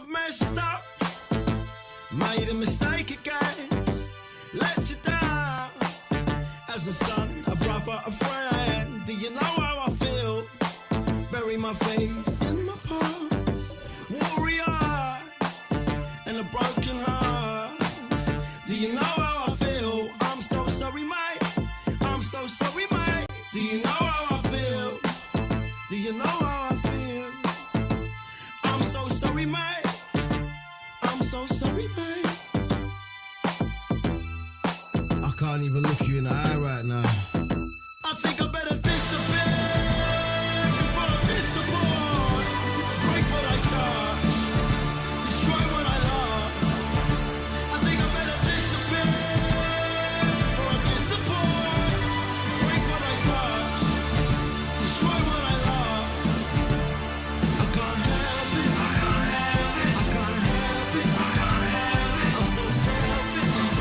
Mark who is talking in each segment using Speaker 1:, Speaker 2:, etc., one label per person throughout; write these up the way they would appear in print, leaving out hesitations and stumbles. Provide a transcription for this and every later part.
Speaker 1: I've messed up, made a mistake again, let you down. As a son, a brother, a friend, do you know how I feel? Bury my face in my past, warrior, and a broken heart. Do you know how I feel? I'm so sorry, mate. I'm so sorry, mate. Do you know how I feel? Do you know how I feel? I'm so sorry, mate. I'm so sorry, mate. I can't even look you in the eye right now. I think I better disappear before I disappoint. Break what I touch, destroy what I love. I think I better disappear before I disappoint. Break what I touch, destroy what I love. I can't help it. I can't help it. I can't help it. I can't help it. I'm so selfish.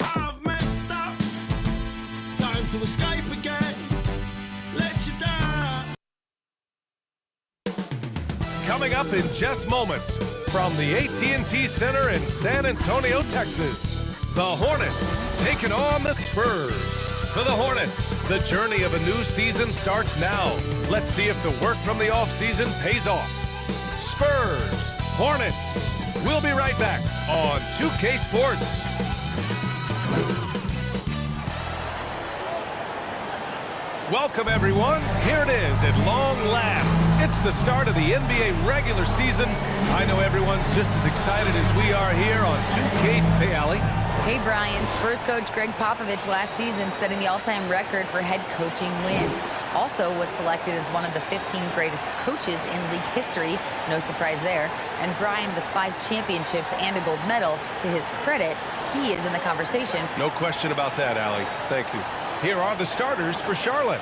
Speaker 1: I've messed up, time to escape again, let you down.
Speaker 2: Coming up in just moments from the AT&T Center in San Antonio, Texas, the Hornets taking on the Spurs. For the Hornets, the journey of a new season starts now. Let's see if the work from the offseason pays off. Spurs, Hornets. We'll be right back on 2K Sports. Welcome, everyone. Here it is at long last. It's the start of the NBA regular season. I know everyone's just as excited as we are here on 2K. Hey, Allie.
Speaker 3: Hey, Brian. Spurs coach Greg Popovich last season setting the all-time record for head coaching wins. Also was selected as one of the 15 greatest coaches in league history. No surprise there. And Brian, with 5 championships and a gold medal, to his credit, he is in the conversation.
Speaker 2: No question about that, Allie. Thank you. Here are the starters for Charlotte.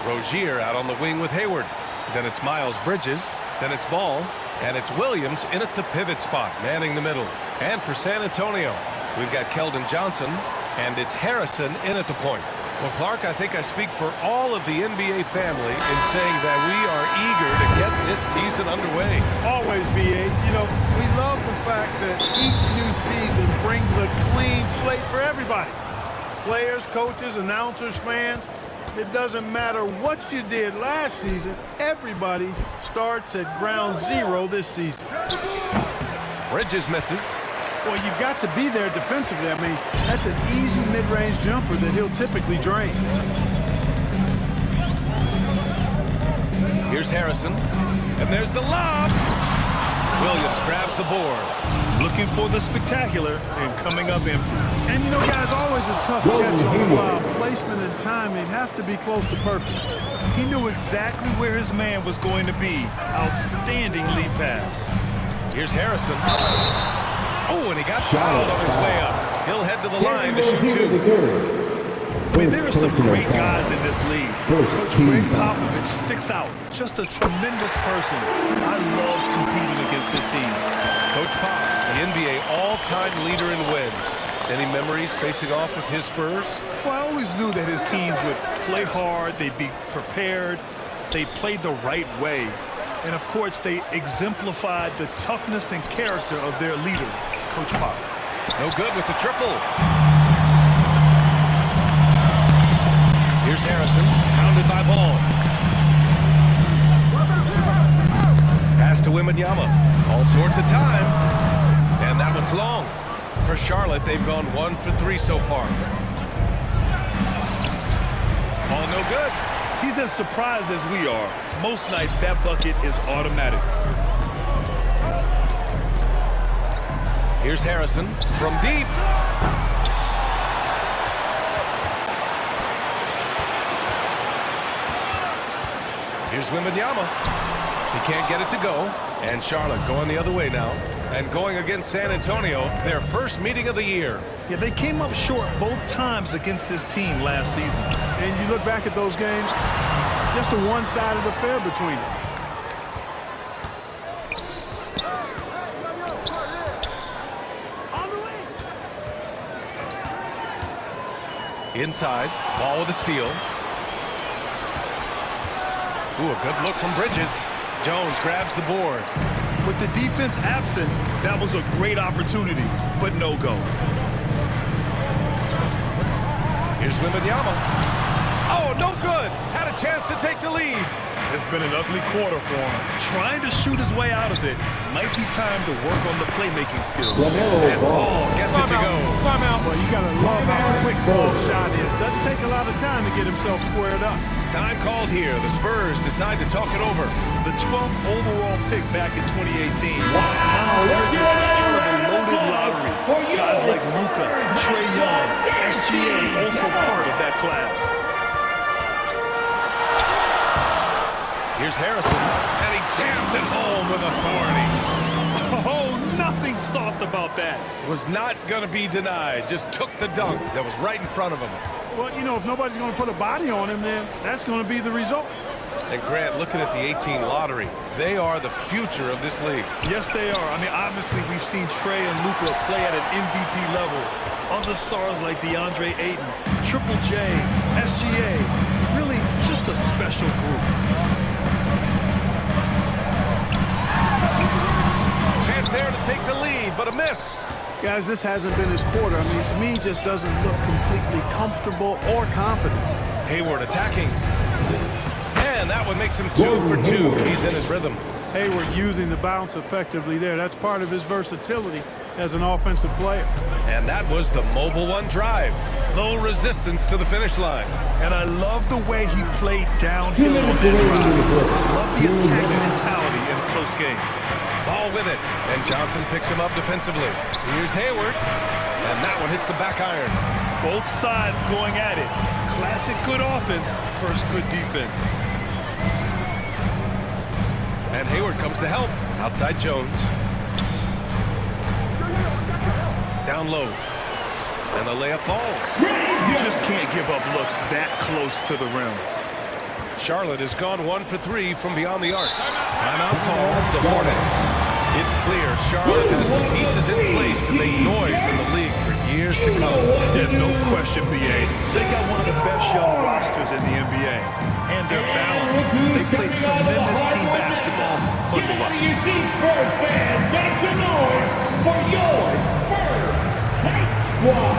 Speaker 2: Rozier out on the wing with Hayward. Then it's Miles Bridges. Then it's Ball. And it's Williams in at the pivot spot, manning the middle. And for San Antonio, we've got Keldon Johnson. And it's Harrison in at the point. Well, Clark, I think I speak for all of the NBA family in saying that we are eager to get this season underway.
Speaker 4: Always, BA. You know, we love the fact that each new season brings a clean slate for everybody. Players, coaches, announcers, fans. It doesn't matter what you did last season. Everybody starts at ground zero this season.
Speaker 2: Bridges misses.
Speaker 4: Well, you've got to be there defensively. I mean, that's an easy mid-range jumper that he'll typically drain.
Speaker 2: Here's Harrison. And there's the lob. Williams grabs the board.
Speaker 5: Looking for the spectacular and coming up empty.
Speaker 4: And, you know, guys, always a tough catch on the lob. Placement and timing have to be close to perfect.
Speaker 5: He knew exactly where his man was going to be. Outstanding lead pass.
Speaker 2: Here's Harrison. Oh, and he got fouled on his way up. He'll head to the line to shoot 2.
Speaker 5: I mean, there are some great guys in this league. Coach Greg Popovich sticks out. Just a tremendous person. I love competing against his teams.
Speaker 2: Coach Pop, the NBA all-time leader in wins. Any memories facing off with his Spurs?
Speaker 5: Well, I always knew that his teams would play hard, they'd be prepared, they played the right way. And, of course, they exemplified the toughness and character of their leader, Coach Pop.
Speaker 2: No good with the triple. Here's Harrison, pounded by Ball. Pass to Wembanyama. All sorts of time. And that one's long. For Charlotte, they've gone 1 for 3 so far. All no good.
Speaker 5: He's as surprised as we are. Most nights, that bucket is automatic.
Speaker 2: Here's Harrison from deep. Here's Wembanyama. He can't get it to go. And Charlotte going the other way now. And going against San Antonio, their first meeting of the year.
Speaker 5: Yeah, they came up short both times against this team last season.
Speaker 4: And you look back at those games, just a one-sided affair between them.
Speaker 2: Inside, ball with a steal. Ooh, a good look from Bridges. Jones grabs the board.
Speaker 5: With the defense absent, that was a great opportunity, but no go.
Speaker 2: Here's Wembanyama. Oh, no good. Had a chance to take the lead.
Speaker 5: It's been an ugly quarter for him. Trying to shoot his way out of it. Might be time to work on the playmaking skills.
Speaker 2: And Paul gets it to go.
Speaker 4: Timeout. Well, you got to love how quick ball shot is. Doesn't take a lot of time to get himself squared up.
Speaker 2: Time called here. The Spurs decide to talk it over.
Speaker 5: The 12th overall pick back in 2018.
Speaker 6: Wow, let's hear
Speaker 5: Part of a
Speaker 6: it
Speaker 5: loaded lottery. Guys like Luka, Trae Young, SGA also part of that class.
Speaker 2: Here's Harrison, and he jams it home with authority.
Speaker 5: Oh, nothing soft about that.
Speaker 2: Was not going to be denied. Just took the dunk that was right in front of him.
Speaker 4: Well, you know, if nobody's going to put a body on him, then that's going to be the result.
Speaker 2: And Grant, looking at the 18 lottery, they are the future of this league.
Speaker 5: Yes, they are. I mean, obviously, we've seen Trae and Luka play at an MVP level. Other stars like DeAndre Ayton, Triple J, SGA, really just a special group.
Speaker 2: Chance there to take the lead, but a miss.
Speaker 4: Guys, this hasn't been his quarter. I mean, to me, it just doesn't look completely comfortable or confident.
Speaker 2: Hayward attacking. And that one makes him 2 for 2. He's in his rhythm.
Speaker 4: Hayward using the bounce effectively there. That's part of his versatility as an offensive player.
Speaker 2: And that was the mobile one drive. Low resistance to the finish line.
Speaker 5: And I love the way he played downhill on that drive. Love the attacking mentality in a close game.
Speaker 2: Ball with it. And Johnson picks him up defensively. Here's Hayward. And that one hits the back iron.
Speaker 5: Both sides going at it. Classic good offense, first good defense.
Speaker 2: And Hayward comes to help. Outside Jones. Down low. And the layup falls.
Speaker 5: You just can't give up looks that close to the rim.
Speaker 2: Charlotte has gone 1 for 3 from beyond the arc. Timeout call, the Hornets. It's clear Charlotte has the pieces in place to make noise in the league for years to come.
Speaker 5: Yeah, no question, BA. They got one of the best young rosters in the NBA. And they're balanced. They play tremendous team basketball. Fun to watch.
Speaker 6: You see Spurs fans, make some noise for your Spurs Tank Squad.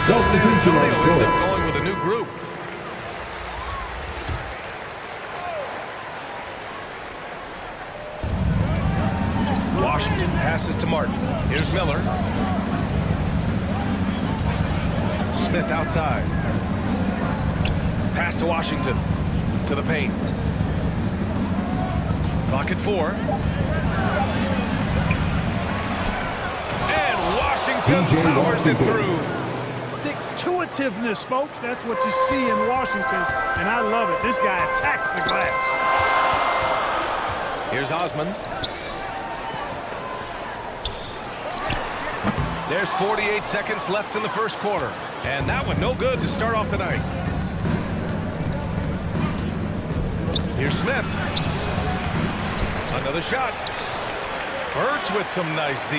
Speaker 2: Substitution ends up going with a new group. Washington passes to Martin. Here's Miller. Smith outside. Pass to Washington. To the paint. Clock at 4. And Washington powers it through.
Speaker 4: Stick-to-itiveness, folks. That's what you see in Washington, and I love it. This guy attacks the glass.
Speaker 2: Here's Osman. There's 48 seconds left in the first quarter. And that one no good to start off the night. Here's Smith. Another shot. Birch with some nice D.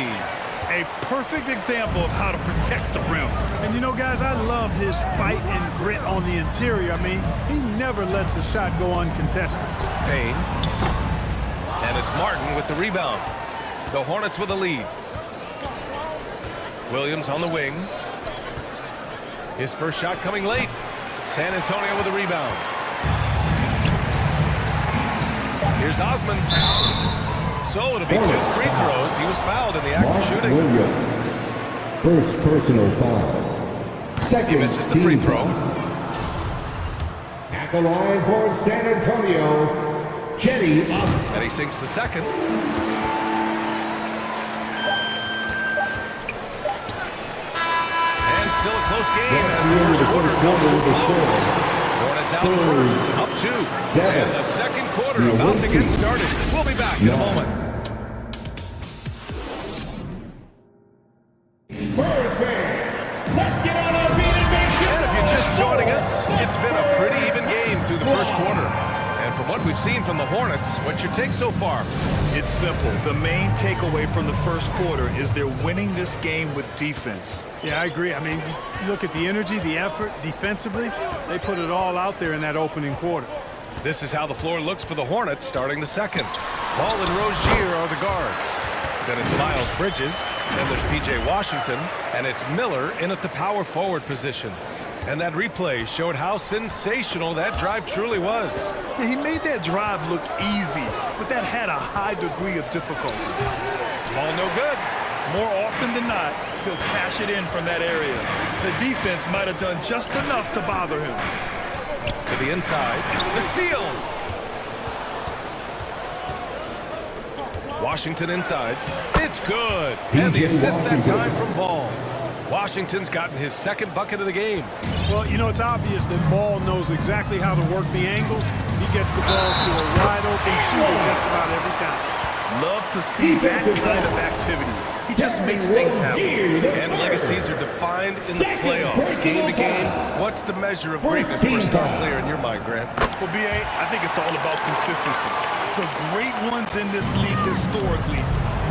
Speaker 5: A perfect example of how to protect the rim.
Speaker 4: And you know, guys, I love his fight and grit on the interior. I mean, he never lets a shot go uncontested.
Speaker 2: Payne. And it's Martin with the rebound. The Hornets with the lead. Williams on the wing. His first shot coming late. San Antonio with the rebound. Here's Osman. So it'll be 2 free throws. He was fouled in the act of shooting.
Speaker 7: Williams. First personal foul. Second
Speaker 2: He misses the free throw.
Speaker 7: At the line for San Antonio, Jenny Osman.
Speaker 2: And he sinks the second. And still a close game as the first quarter goes to a close. Hornets out first, up 2. And the second quarter about to get started. We'll be back in a moment.
Speaker 7: Spurs fans,
Speaker 6: let's get on our feet and make sure.
Speaker 2: And if you're just joining us, it's been a pretty even game through the first quarter. And from what we've seen from the Hornets, what's your take so far?
Speaker 5: It's simple. The main takeaway from the first quarter is they're winning this game with defense.
Speaker 4: Yeah, I agree. I mean, you look at the energy, the effort, defensively, they put it all out there in that opening quarter.
Speaker 2: This is how the floor looks for the Hornets starting the second. Ball and Rozier are the guards. Then it's Miles Bridges. Then there's P.J. Washington. And it's Miller in at the power forward position. And that replay showed how sensational that drive truly was.
Speaker 5: Yeah, he made that drive look easy, but that had a high degree of difficulty.
Speaker 2: Ball no good.
Speaker 5: More often than not, he'll cash it in from that area. The defense might have done just enough to bother him.
Speaker 2: To the inside. The steal. Washington inside. It's good. And the assist that time from Ball. Washington's gotten his second bucket of the game.
Speaker 4: Well, you know, it's obvious that Ball knows exactly how to work the angles. He gets the ball to a wide-open shooter just about every time.
Speaker 5: Love to see that kind of activity. He just makes things happen.
Speaker 2: And legacies are defined in the playoffs. Game to game, what's the measure of greatness for a star player in your mind, Grant?
Speaker 5: Well, B.A., I think it's all about consistency. The great ones in this league historically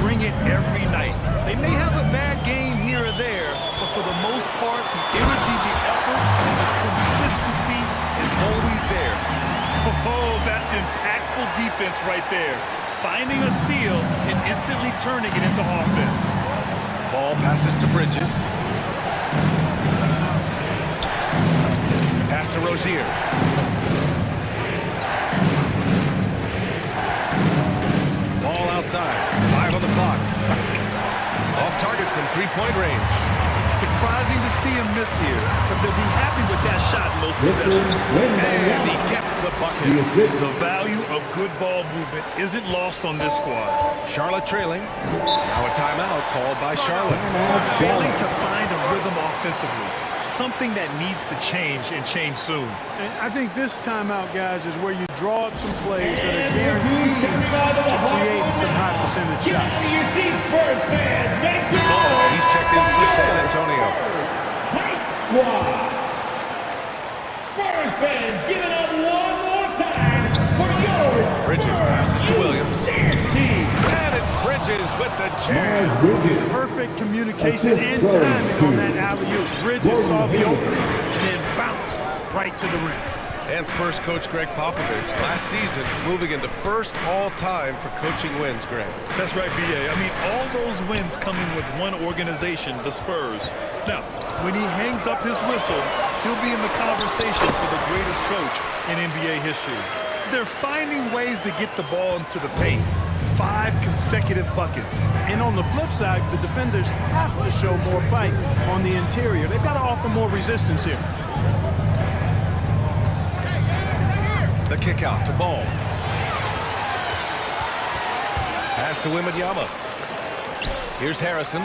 Speaker 5: bring it every night. They may have a bad game here or there, but for the most part, the energy, the effort, and the consistency is always there. Oh, that's impactful defense right there. Finding a steal and instantly turning it into offense.
Speaker 2: Ball passes to Bridges. Pass to Rozier. Ball outside. 5 on the clock. Off target from three-point range.
Speaker 5: Surprising to see him miss here, but they'll be happy with that shot in most possessions.
Speaker 2: And he gets the bucket.
Speaker 5: The value of good ball movement isn't lost on this squad.
Speaker 2: Charlotte trailing. Now a timeout called by Charlotte.
Speaker 5: Failing to find a rhythm offensively. Something that needs to change and change soon.
Speaker 4: And I think this timeout, guys, is where you draw up some plays that are guaranteed to create some high percentage
Speaker 6: Get
Speaker 4: shots.
Speaker 6: to your seats, Spurs fans. Make some noise.
Speaker 2: He's checked in for San Antonio.
Speaker 6: Tight squad. Spurs fans, give it up one more time for yours.
Speaker 2: Bridges passes to Williams. And it's Bridges with the jam.
Speaker 4: Perfect communication and timing on that alley-oop. Bridges saw the opening and then bounced right to the rim.
Speaker 2: And Spurs coach Greg Popovich last season moving into first all-time for coaching wins, Greg.
Speaker 5: That's right, B.A. I mean, all those wins coming with one organization, the Spurs. Now, when he hangs up his whistle, he'll be in the conversation for the greatest coach in NBA history. They're finding ways to get the ball into the paint. 5 consecutive buckets.
Speaker 4: And on the flip side, the defenders have to show more fight on the interior. They've got to offer more resistance here.
Speaker 2: The kick out to Ball. Pass to Wembanyama. Here's Harrison.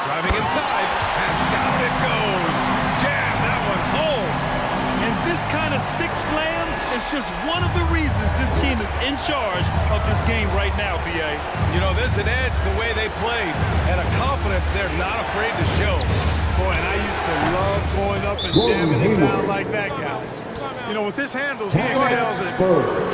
Speaker 2: Driving inside, and down it goes. Jam that one home.
Speaker 5: And this kind of six slam is just one of the reasons this team is in charge of this game right now, B.A.
Speaker 2: You know, there's an edge the way they played, and a confidence they're not afraid to show.
Speaker 4: Boy, and I used to love going up and jamming it down like that, guys. You know, with his handles, he excels at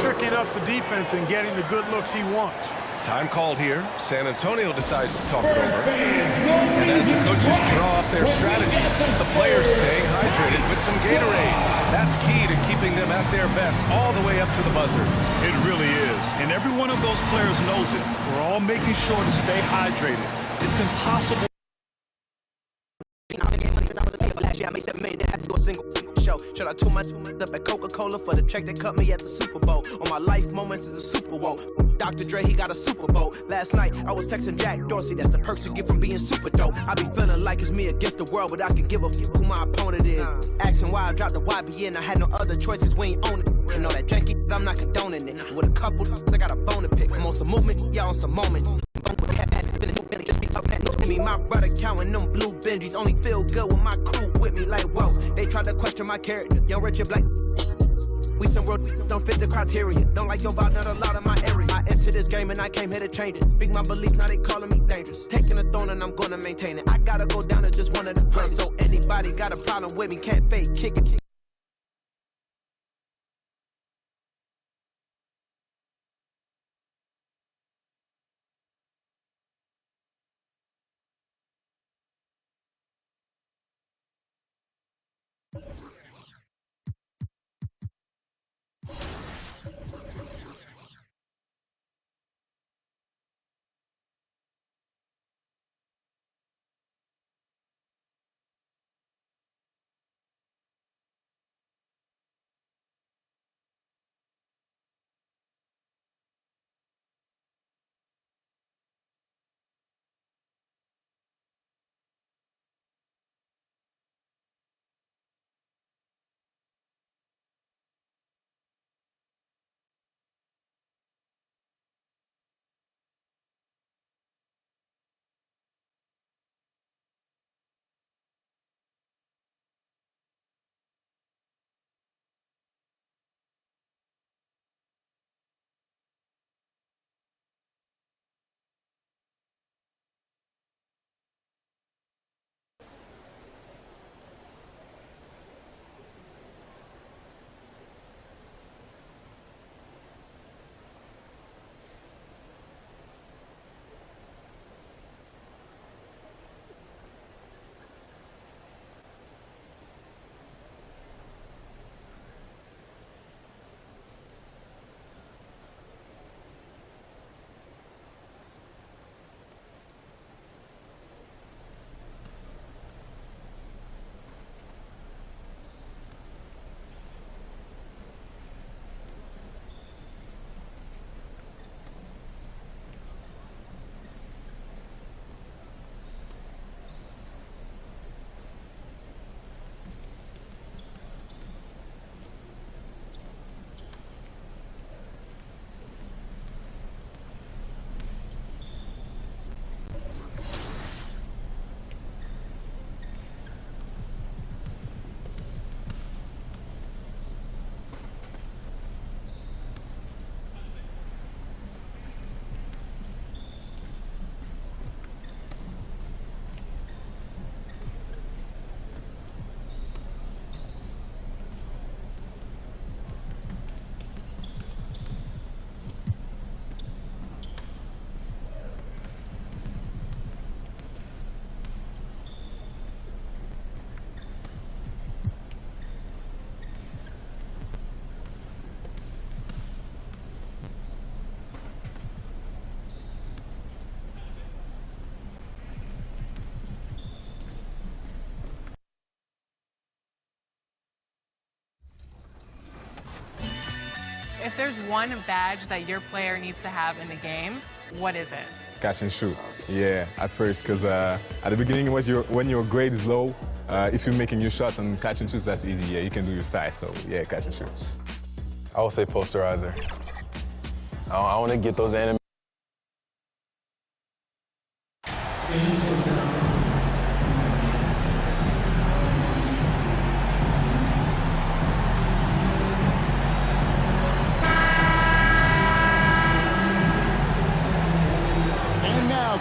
Speaker 4: tricking up the defense and getting the good looks he wants.
Speaker 2: Time called here. San Antonio decides to talk it over. And as the coaches draw up their strategies, the players staying hydrated with some Gatorade. That's key to keeping them at their best all the way up to the buzzer.
Speaker 5: It really is. And every one of those players knows it. We're all making sure to stay hydrated. It's impossible.
Speaker 8: I made that man that had to do a single show. Should I too much up at Coca-Cola for the check that cut me at the Super Bowl? On my life moments is a Super Bowl. Dr. Dre, he got a Super Bowl. Last night, I was texting Jack Dorsey. That's the perks you get from being super dope. I be feeling like it's me against the world, but I can give a fuck who my opponent is. Asking why I dropped the YBN, I had no other choices, we ain't own it. And all that janky, I'm not condoning it. With a couple, I got a bone to pick. I'm on some movement, yeah, on some moment. My brother counting them blue Benjis. Only feel good with my crew with me. Like, whoa, they tried to question my character. Young Richard Black. We some world, don't fit the criteria. Don't like your vibe, not a lot of my area. into this game and I came here to change it. Big my belief, now they calling me dangerous. Taking the throne and I'm gonna maintain it. I gotta go down as just one of the greats. So anybody got a problem with me, can't fake, kick it.
Speaker 9: If there's one badge that your player needs to have in the game, what is it?
Speaker 10: Catch and shoot. Yeah, at first, because at the beginning, when your grade is low, if you're making your shots and catch and shoots, that's easy. Yeah, you can do your style. So yeah, catch and shoot.
Speaker 11: I would say posterizer. I want to get those enemies.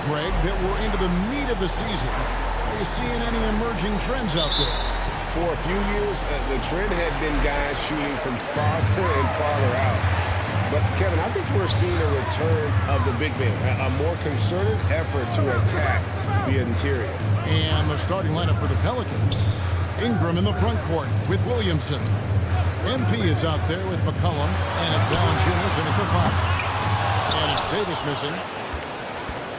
Speaker 12: Greg, that we're into the meat of the season. Are you seeing any emerging trends out there?
Speaker 13: For a few years, the trend had been guys shooting from farther and farther out. But, Kevin, I think we're seeing a return of the big man, a more concerted effort to attack the interior.
Speaker 12: And the starting lineup for the Pelicans. Ingram in the front court with Williamson. MP is out there with McCollum, and it's Valanciunas in at the 5. And it's Davis missing.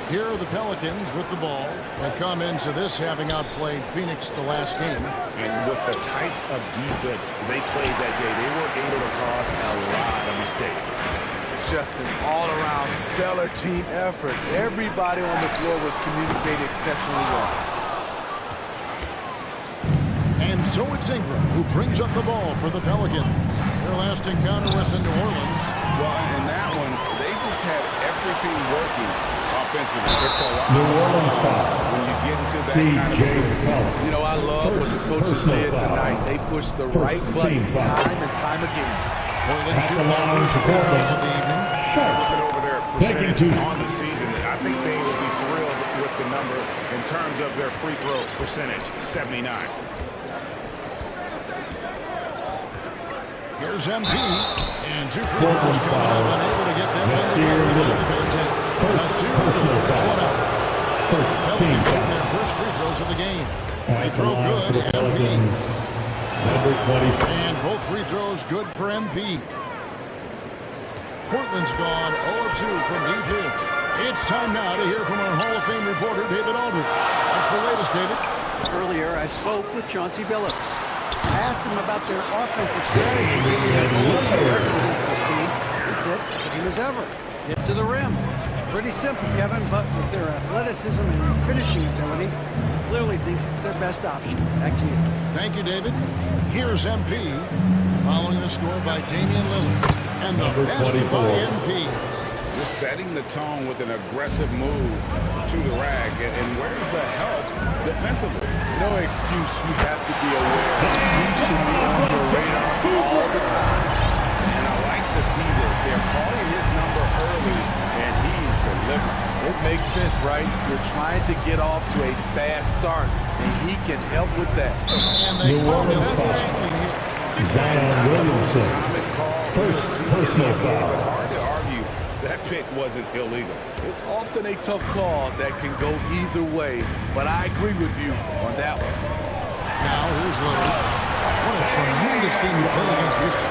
Speaker 12: Here are the Pelicans with the ball. They come into this having outplayed Phoenix the last game.
Speaker 13: And with the type of defense they played that day, they were able to cause a lot of mistakes.
Speaker 14: Just an all-around stellar team effort. Everybody on the floor was communicating exceptionally well.
Speaker 12: And so it's Ingram who brings up the ball for the Pelicans. Their last encounter was in New Orleans.
Speaker 13: Well, in that one, they just had everything working offensively. It's a lot
Speaker 7: New Orleans foul.
Speaker 13: When you get into that kind of
Speaker 14: you know, I love what the coaches did tonight. They pushed the right buttons time and time again.
Speaker 12: Portland shooting the first 4 of the evening.
Speaker 13: Looking over their percentage on the season. I think they will be thrilled with the number in terms of their free throw percentage, 79.
Speaker 12: Here's MP, and 2 free throws coming up, unable to get them in the first team their first free throws of the game. Free throw good, MP.
Speaker 7: Number 20.
Speaker 12: And both free throws good for MP. Portland's gone 0-2 from deep here. It's time now to hear from our Hall of Fame reporter, David Aldridge. What's the latest, David?
Speaker 15: Earlier, I spoke with Chauncey Billups. I asked him about their offensive strategy against this team. He said, same as ever. Get to the rim. Pretty simple, Kevin, but with their athleticism and finishing ability, clearly thinks it's their best option. Back to you.
Speaker 12: Thank you, David. Here's MP, following the score by Damian Lillard. And the basket by MP.
Speaker 13: Just setting the tone with an aggressive move to the rag. And where's the help defensively?
Speaker 14: No excuse. You have to be aware. He should be on your radar all the time.
Speaker 13: And I like to see this. They're calling his number early, and he's delivering.
Speaker 14: It makes sense, right? You're trying to get off to a fast start, and he can help with that.
Speaker 12: And they call him
Speaker 7: Zion Williamson. First personal foul.
Speaker 13: Hard to argue that pick wasn't illegal.
Speaker 14: It's often a tough call that can go either way, but I agree with you on that one.
Speaker 12: Now here's Lillard. What a tremendous game he played against Houston.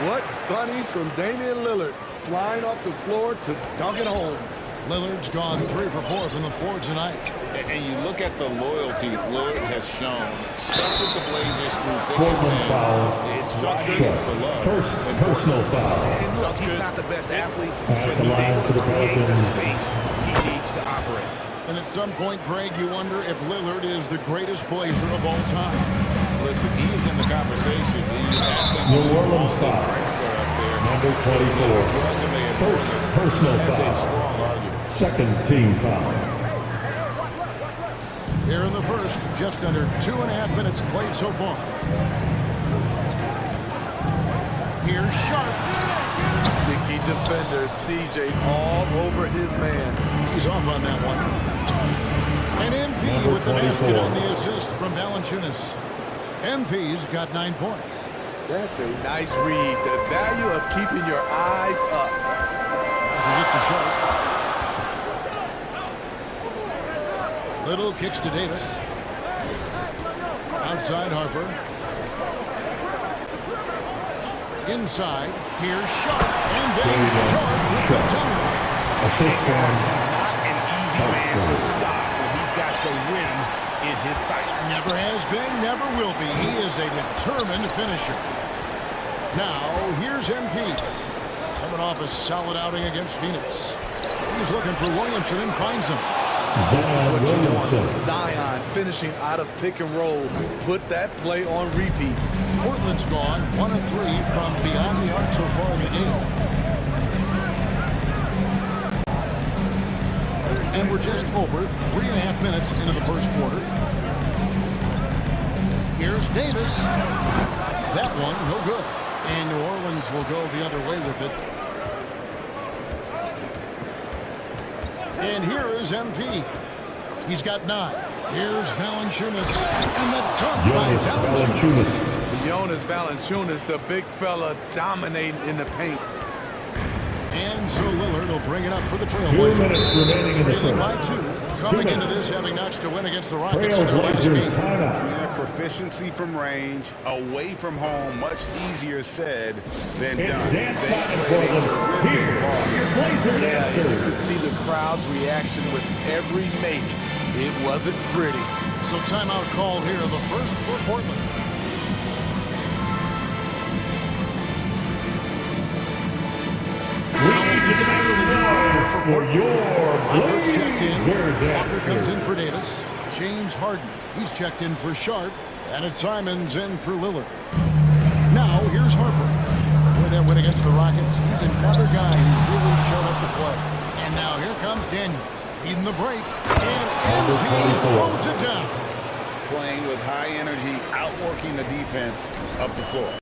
Speaker 14: What bunnies from Damian Lillard, flying off the floor to dunk it home.
Speaker 12: Lillard's gone 3 for 4 from the floor tonight.
Speaker 13: And you look at the loyalty Lillard has shown. Stuck with the Blazers through thick
Speaker 7: Portland
Speaker 13: and
Speaker 7: foul.
Speaker 13: It's struck biggest for love.
Speaker 7: First personal foul.
Speaker 13: And look, he's not the best athlete,
Speaker 7: At
Speaker 13: but
Speaker 7: the
Speaker 13: he's
Speaker 7: line
Speaker 13: able
Speaker 7: for
Speaker 13: to
Speaker 7: the
Speaker 13: create the
Speaker 7: Pelicans.
Speaker 13: space he needs to operate.
Speaker 12: And at some point, Greg, you wonder if Lillard is the greatest Blazer of all time.
Speaker 13: Listen, he is in the conversation.
Speaker 7: New Orleans foul. Number 24. First personal foul. Second team foul.
Speaker 12: Here in the first, just under 2.5 minutes played so far. Here's Sharp.
Speaker 14: Sticky defender, CJ all over his man.
Speaker 12: He's off on that one. And MP
Speaker 7: Number
Speaker 12: with the basket
Speaker 7: 24.
Speaker 12: on the assist from Valanciunas. MP's got 9 points.
Speaker 14: That's a nice read. The value of keeping your eyes up.
Speaker 12: Passes it to Sharp. Little kicks to Davis. Outside Harper. Inside. Here's Sharp. And then Sharp with the dunk.
Speaker 7: Assist from
Speaker 13: He's not an easy man to stop when he's got the win in his sights.
Speaker 12: Never has been, never will be. He is a determined finisher. Now, here's MP. Coming off a solid outing against Phoenix. He's looking for Williamson and finds him.
Speaker 7: Zion Williamson.
Speaker 14: Zion finishing out of pick and roll. Put that play on repeat.
Speaker 12: Portland's gone 1 of 3 from beyond the arc so far in the game. And we're just over 3.5 minutes into the first quarter. Here's Davis. That one, no good. And New Orleans will go the other way with it. And here is MP. He's got 9. Here's Valanciunas. And the dunk by Valanciunas.
Speaker 14: Jonas Valanciunas, the big fella, dominating in the paint.
Speaker 12: And so Lillard will bring it up for the
Speaker 7: 2
Speaker 12: Trailblazers.
Speaker 7: minutes remaining in the
Speaker 12: Trailing by
Speaker 7: first.
Speaker 12: 2. Coming into this, having notched to win against the Rockets in their last
Speaker 7: Trailblazers
Speaker 12: game.
Speaker 7: timeout.
Speaker 13: Yeah, proficiency from range, away from home, much easier said than
Speaker 7: It's
Speaker 13: done.
Speaker 7: Dan
Speaker 13: They
Speaker 7: Sutton
Speaker 13: played
Speaker 7: for
Speaker 13: a
Speaker 7: them.
Speaker 13: terrific
Speaker 7: Here
Speaker 13: ball.
Speaker 7: are your Blazers
Speaker 14: You
Speaker 7: answers.
Speaker 14: could see the crowd's reaction with every make. It wasn't pretty.
Speaker 12: So timeout called here, the first for Portland.
Speaker 7: For your
Speaker 12: First checked in.
Speaker 7: Blazers
Speaker 12: Walker comes
Speaker 7: answers.
Speaker 12: in for Davis. James Harden. He's checked in for Sharp. And it's Simons in for Lillard. Now here's Harper. With that win against the Rockets, he's another guy who really showed up to play. And now here comes Daniels. Leading the break. And MP throws it down.
Speaker 13: Playing with high energy, outworking the defense up the floor.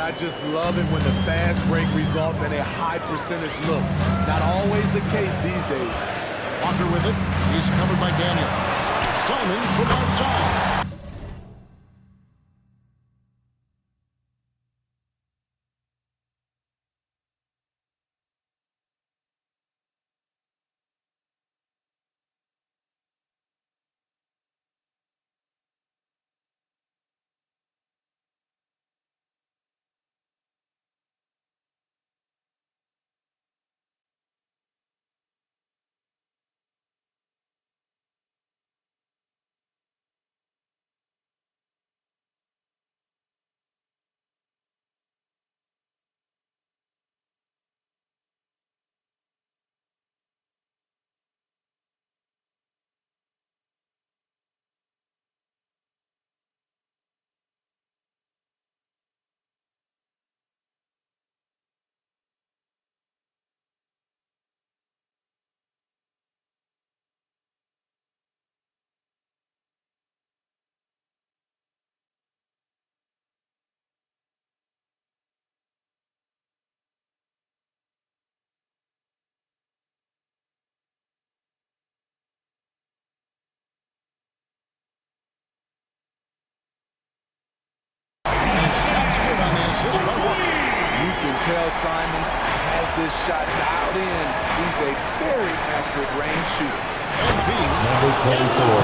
Speaker 14: I just love it when the fast break results in a high percentage look. Not always the case these days.
Speaker 12: Walker with it. He's covered by Daniels. Simon from outside.
Speaker 14: You can tell Simons has this shot dialed in. He's a very accurate range shooter.
Speaker 7: Number 24,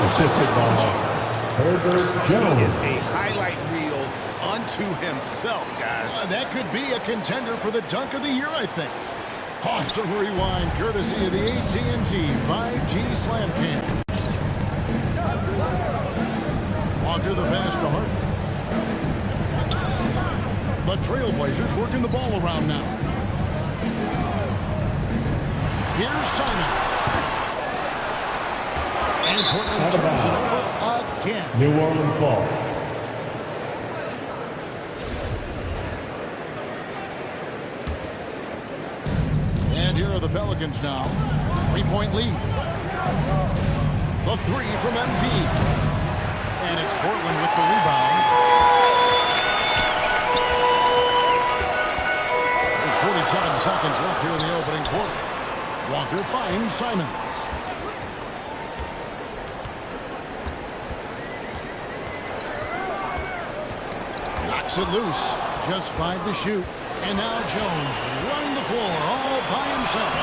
Speaker 7: assisted by Herbert Jones.
Speaker 2: He is a highlight reel unto himself, guys.
Speaker 12: That could be a contender for the dunk of the year, I think. Awesome rewind, courtesy of the AT&T 5G Slam Cam. Walker the pass to Hart. The Trailblazers working the ball around now. Here's Simon. And Portland turns it over again.
Speaker 7: New Orleans ball.
Speaker 12: And here are the Pelicans now. 3-point lead. The three from MP. And it's Portland with the rebound. 47 seconds left here in the opening quarter. Walker finds Simons. Knocks it loose. Just 5 to shoot. And now Jones running the floor all by himself.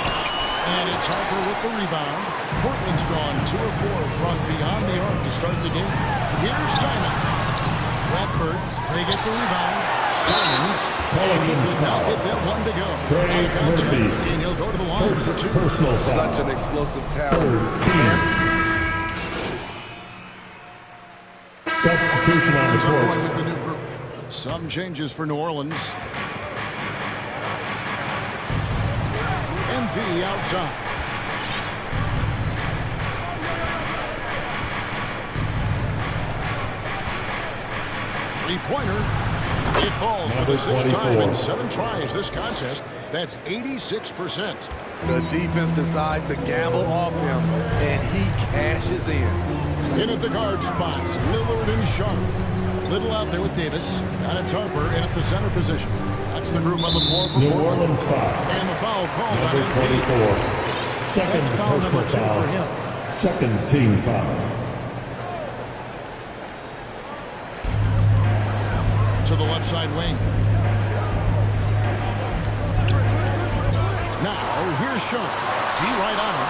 Speaker 12: And it's Harper with the rebound. Portland's gone 2 of 4 from beyond the arc to start the game. Here's Simons. Radford, they get the rebound. Simons. And he could not get that one to go.
Speaker 7: Craig Murphy.
Speaker 12: And he'll go to the line for 2.
Speaker 7: Personal foul.
Speaker 14: Such an explosive talent.
Speaker 7: Substitution on the court.
Speaker 12: With the new group. Some changes for New Orleans. MP outside. Three-pointer. It falls for the 6th time in 7 tries this contest. That's 86%.
Speaker 14: The defense decides to gamble off him, and he cashes in.
Speaker 12: In at the guard spots, Lillard and Sharp. Little out there with Davis. And it's Harper in at the center position. That's the group on the floor for
Speaker 7: New
Speaker 12: Portland.
Speaker 7: Orleans foul.
Speaker 12: And the foul called
Speaker 7: Number
Speaker 12: on
Speaker 7: 24. Second
Speaker 12: That's foul number 2
Speaker 7: foul.
Speaker 12: for him.
Speaker 7: Second team foul.
Speaker 12: To the left side wing. Now, here's Sharp. T right on him.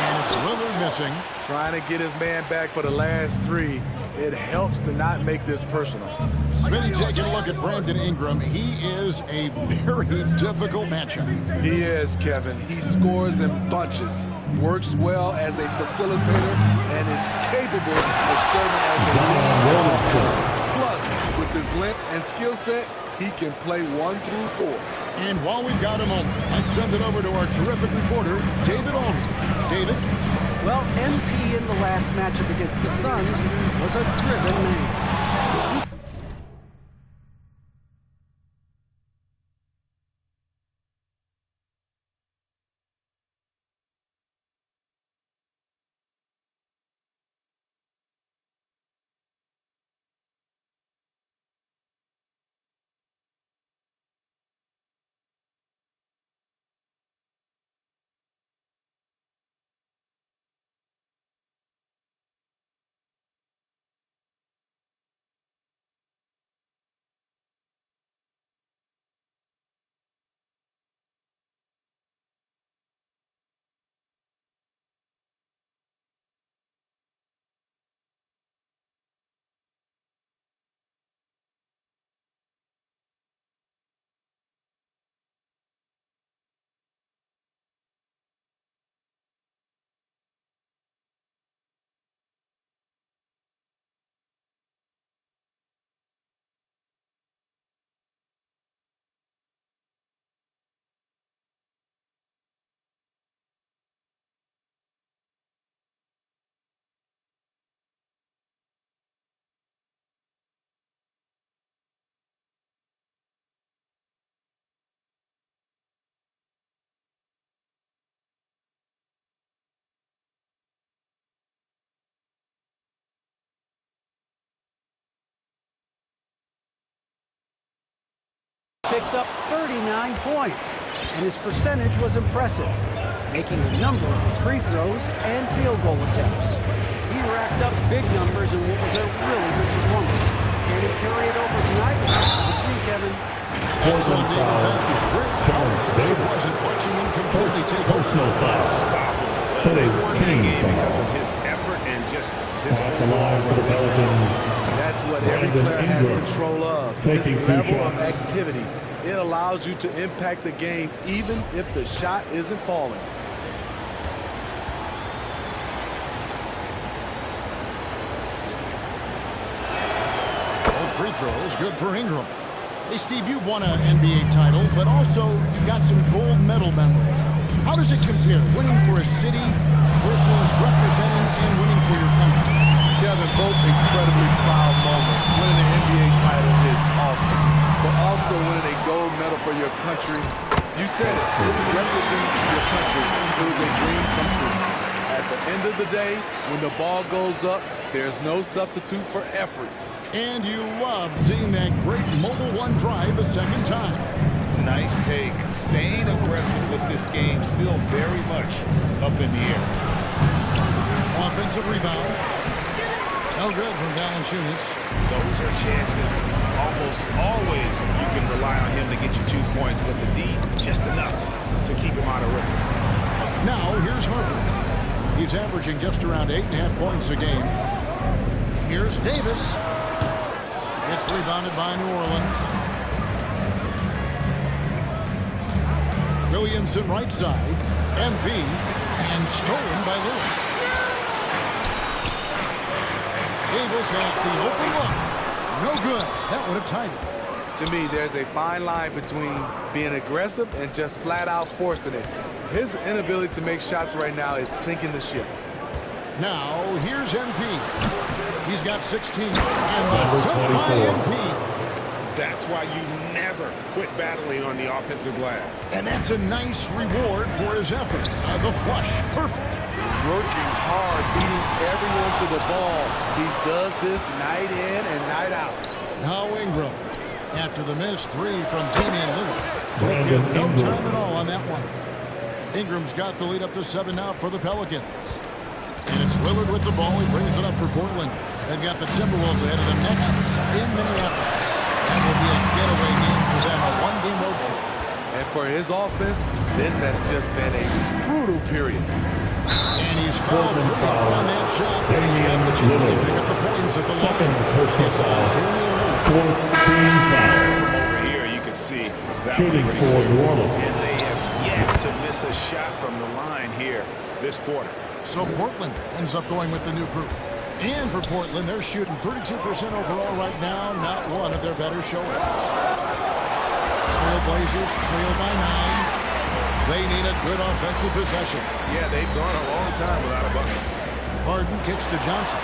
Speaker 12: And it's Lillard missing.
Speaker 14: Trying to get his man back for the last 3. It helps to not make this personal.
Speaker 12: Smitty taking a look at Brandon Ingram. He is a very difficult matchup.
Speaker 14: He is, Kevin. He scores in bunches, works well as a facilitator, and is capable of serving as a leader. Plus, with his length and skill set, he can play 1 through 4.
Speaker 12: And while we've got a moment, let's send it over to our terrific reporter, David Aldridge. David?
Speaker 15: Well, MP in the last matchup against the Suns was a driven man. picked up 39 points, and his percentage was impressive, making a number of his free throws and field goal attempts. He racked up big numbers in what was a really good performance. Can he carry it over tonight? We'll see, Kevin.
Speaker 7: Personal foul. Terrence Davis. First personal foul. So they team foul.
Speaker 13: His effort and just his
Speaker 7: off the line for the Pelicans.
Speaker 14: That's what every player has control of. This level of activity. It allows you to impact the game even if the shot isn't falling.
Speaker 12: Free throws, good for Ingram. Hey, Steve, you've won an NBA title, but also you've got some gold medal memories. How does it compare, winning for a city versus representing and winning for your country?
Speaker 14: Kevin, both incredibly proud moments. Winning an NBA title is awesome, but also winning a gold medal for your country, you said it, it's representing your country. It was a dream come true. At the end of the day, when the ball goes up, there's no substitute for effort.
Speaker 12: And you love seeing that great mobile one drive a second time.
Speaker 5: Nice take. Staying aggressive with this game, still very much up in the air.
Speaker 12: Offensive rebound. No good from Valanciunas.
Speaker 16: Those are chances. Almost always you can rely on him to get you 2 points, but the D, just enough to keep him out of rhythm.
Speaker 12: Now here's Harper. He's averaging just around 8.5 points a game. Here's Davis. It's rebounded by New Orleans. Williamson right side. MP. And stolen by Lillard. Davis has the open look. No good. That would have tied it.
Speaker 14: To me, there's a fine line between being aggressive and just flat out forcing it. His inability to make shots right now is sinking the ship.
Speaker 12: Now, here's MP. He's got 16. And the dunk by MP.
Speaker 16: That's why you never quit battling on the offensive glass.
Speaker 12: And that's a nice reward for his effort. The flush. Perfect.
Speaker 14: Working hard, beating everyone to the ball. He does this night in and night out.
Speaker 12: Now Ingram. After the missed three from Damian Lillard. No time at all on that one. Ingram's got the lead up to 7 now for the Pelicans. And it's Lillard with the ball. He brings it up for Portland. They've got the Timberwolves ahead of them next in Minneapolis. That will be a getaway game for them, a one-game road trip.
Speaker 14: And for his offense, this has just been a brutal period.
Speaker 12: And he's fouled on that shot. And he's got the chance to pick up the points at the line. It's on Damian Lillard.
Speaker 7: 14 foul.
Speaker 16: Over here, you can see that
Speaker 7: shooting for New Orleans.
Speaker 16: And they have yet to miss a shot from the line here this quarter.
Speaker 12: So Portland ends up going with the new group. And for Portland, they're shooting 32% overall right now. Not one of their better showings. Trailblazers trail by 9. They need a good offensive possession.
Speaker 16: Yeah, they've gone a long time without a bucket.
Speaker 12: Harden kicks to Johnson.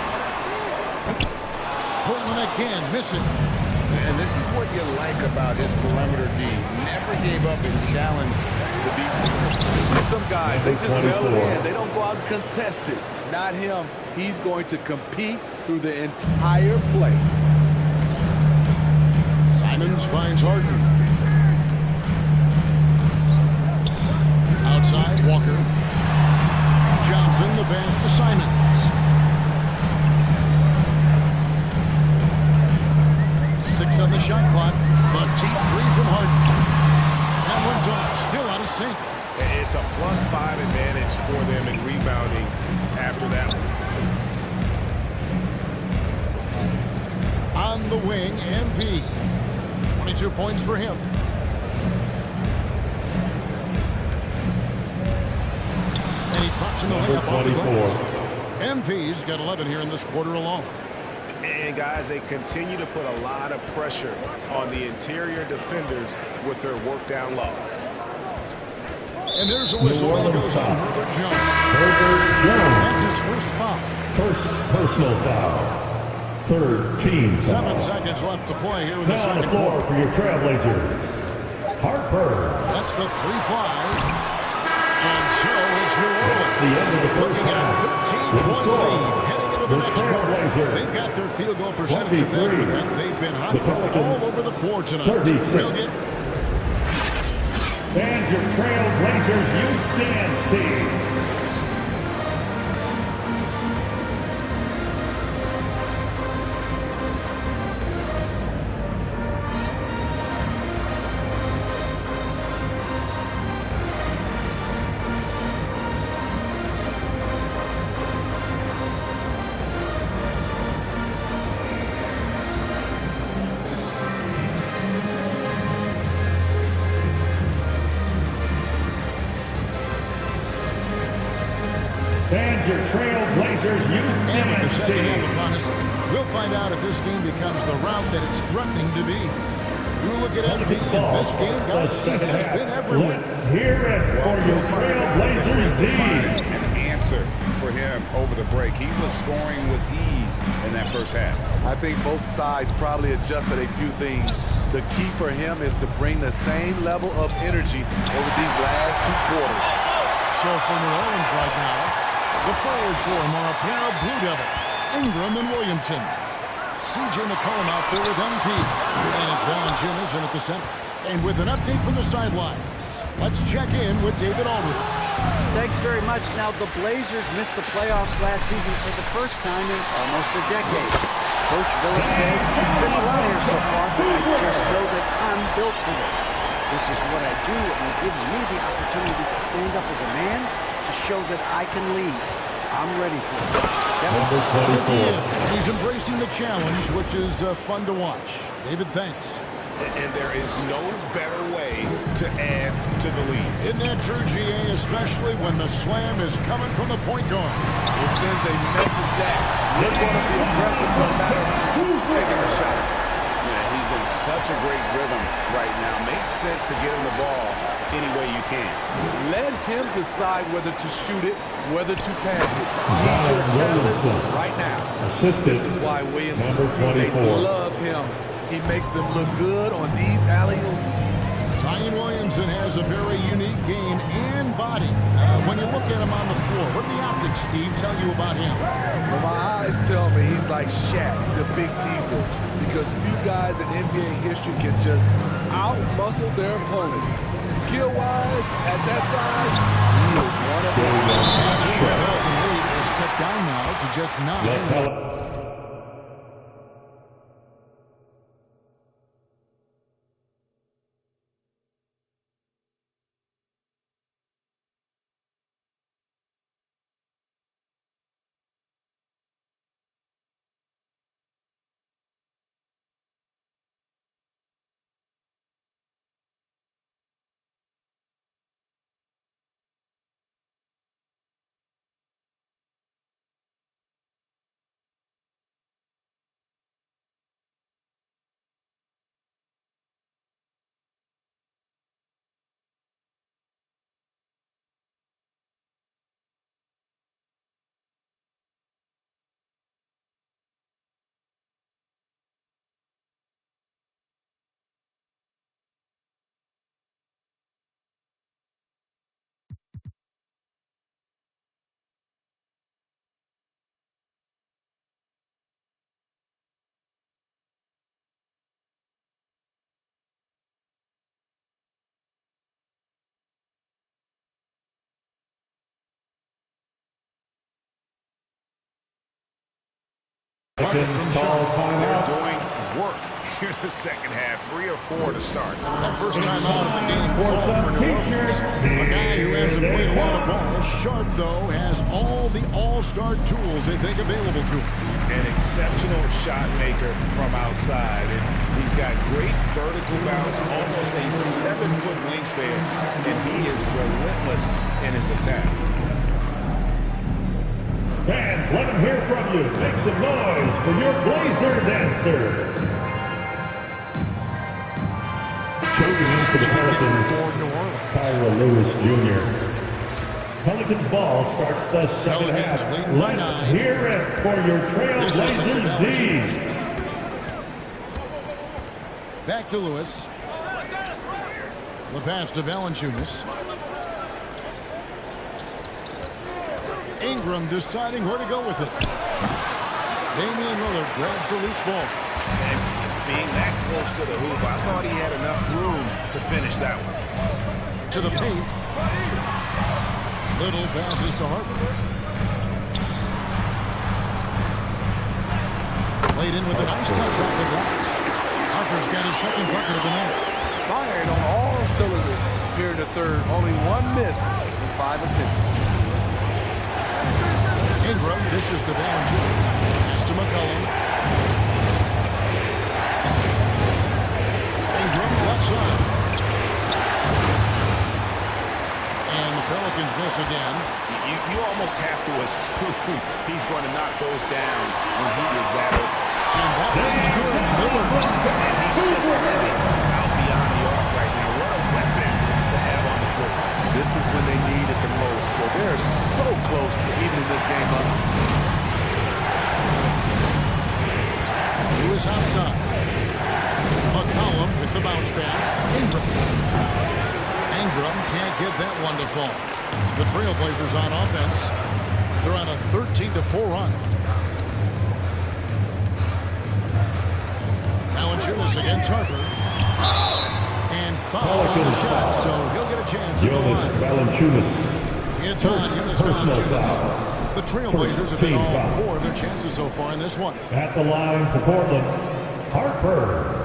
Speaker 12: Portland again missing.
Speaker 5: And this is what you like about his perimeter D. Never gave up and challenged the defense.
Speaker 14: You see some guys, they just mail it in. They don't go out and contest it. Not him. He's going to compete through the entire play.
Speaker 12: Simons finds Harden. Outside, Walker. Johnson, the pass to Simons. Six on the shot clock. The deep three from Harden. That one's off. Still out of sync.
Speaker 16: It's a +5 advantage for them in rebounding after that one.
Speaker 12: On the wing, MP. 22 points for him. And he drops in the layup off the glass. MP's got 11 here in this quarter alone.
Speaker 16: And guys, they continue to put a lot of pressure on the interior defenders with their work down low.
Speaker 12: And there's a whistle. Ball goes on Herbert Jones. That's his first foul.
Speaker 7: First personal foul. Third team foul.
Speaker 12: 7 seconds left to play here in the second
Speaker 7: floor
Speaker 12: quarter.
Speaker 7: for your Trailblazers. Harper.
Speaker 12: That's the 3-fly. And so it's New Orleans.
Speaker 7: That's the end of the first half.
Speaker 12: 13-point lead heading into the next quarter. They've got their field goal percentage to thank for that. They've been hot all over the floor tonight.
Speaker 7: 36.
Speaker 12: We'll get
Speaker 6: And your Trailblazers youth dance team. And your Trailblazers youth dance team.
Speaker 12: Upon us, we'll find out if this game becomes the route that it's threatening to be. You look at MP, and this game has been everywhere.
Speaker 6: Let's hear it for your Trailblazers D.
Speaker 17: An answer for him over the break. He was scoring with ease in that first half.
Speaker 14: I think both sides probably adjusted a few things. The key for him is to bring the same level of energy over these last 2 quarters.
Speaker 12: So for New Orleans right now, the forwards for him are a pair of Blue Devils, Ingram and Williamson. C.J. McCollum out there with MP. And it's Valanciunas in at the center. And with an update from the sidelines, let's check in with David Aldridge.
Speaker 15: Thanks very much. Now, the Blazers missed the playoffs last season for the first time in almost a decade. Coach Phillips says it's been a lot here so far, but I just know that I'm built for this. This is what I do, and it gives me the opportunity to stand up as a man to show that I can lead. I'm ready for it.
Speaker 12: He's embracing the challenge, which is fun to watch. David, thanks.
Speaker 17: And there is no better way to add to the lead.
Speaker 12: Isn't that true, GA, especially when the slam is coming from the point guard?
Speaker 14: It sends a message that you're going to be aggressive no matter who's taking the shot.
Speaker 17: Yeah, he's in such a great rhythm right now. Makes sense to get him the ball any way you can.
Speaker 14: Let him decide whether to shoot it, whether to pass it. He's your catalyst right now.
Speaker 6: Assistant,
Speaker 14: this is why Williams'
Speaker 6: number 24.
Speaker 14: teammates love him. He makes them look good on these alley-oops.
Speaker 12: Zion Williamson has a very unique game and body. When you look at him on the floor, what do the optics, Steve, tell you about him?
Speaker 14: Well, my eyes tell me he's like Shaq, the big diesel, because few guys in NBA history can just out-muscle their opponents. Skill-wise, at that size, he is one of them.
Speaker 12: The lead is cut down now to just 9.
Speaker 17: They're doing work here in the second half. 3 or 4 to start.
Speaker 12: That first time out of the game for New Orleans. A guy who hasn't played a lot of ball. Sharp, though, has all the all-star tools they think available to him.
Speaker 17: An exceptional shot maker from outside. And he's got great vertical bounce, almost a 7-foot wingspan, and he is relentless in his attack.
Speaker 6: Fans, let them hear from you. Make some noise for your Blazer dancer. Choking in for the Pelicans, Kyra Lewis Jr. Pelicans ball starts the second half. Let's hear it for your Trailblazers D.
Speaker 12: Back to Lewis. The pass to Valanciunas. Ingram deciding where to go with it. Damian Lillard grabs the loose ball.
Speaker 17: And being that close to the hoop, I thought he had enough room to finish that one.
Speaker 12: to the paint. Little passes to Harper. Laid in with a nice touch off the glass. Harper's got his second bucket of the night.
Speaker 14: Firing on all cylinders here in the third. Only one miss in 5 attempts.
Speaker 12: Ingram dishes to Valanciunas. Pass to McCollum. Ingram left side. And the Pelicans miss again.
Speaker 16: You almost have to assume he's going to knock those down when he is that open.
Speaker 12: And that one's good.
Speaker 16: And he's just living out beyond the arc right now. What a weapon to have on the floor.
Speaker 14: This is when they need it the most. So they're so close to evening this game up.
Speaker 12: Lewis outside. McCollum with the bounce pass. Ingram. Ingram can't get that one to fall. The Trailblazers on offense. They're on a 13-4 run. Valanciunas against Harper. And foul on the shot, so he'll get a chance at the line.
Speaker 6: Valanciunas.
Speaker 12: It's on Jonas Valanciunas. The Trailblazers have hit all 4 of their chances so far in this one.
Speaker 6: At the line for Portland, Harper.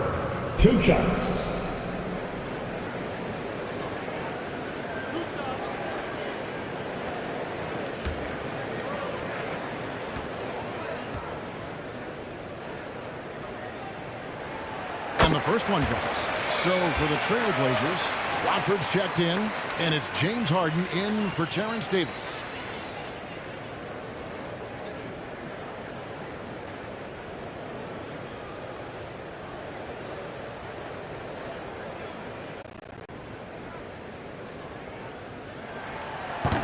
Speaker 6: 2 shots.
Speaker 12: And the first one drops. So for the Trailblazers, Watford's checked in, and it's James Harden in for Terrence Davis.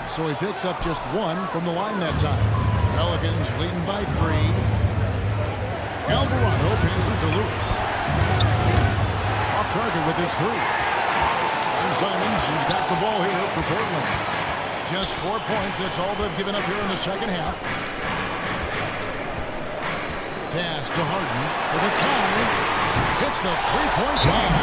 Speaker 12: So he picks up just 1 from the line that time. Pelicans leading by 3. Alvarado passes to Lewis. Off target with his 3. And Simons has got the ball here for Portland. Just 4 points. That's all they've given up here in the second half. Pass to Harden for the tie. Hits the three-point line.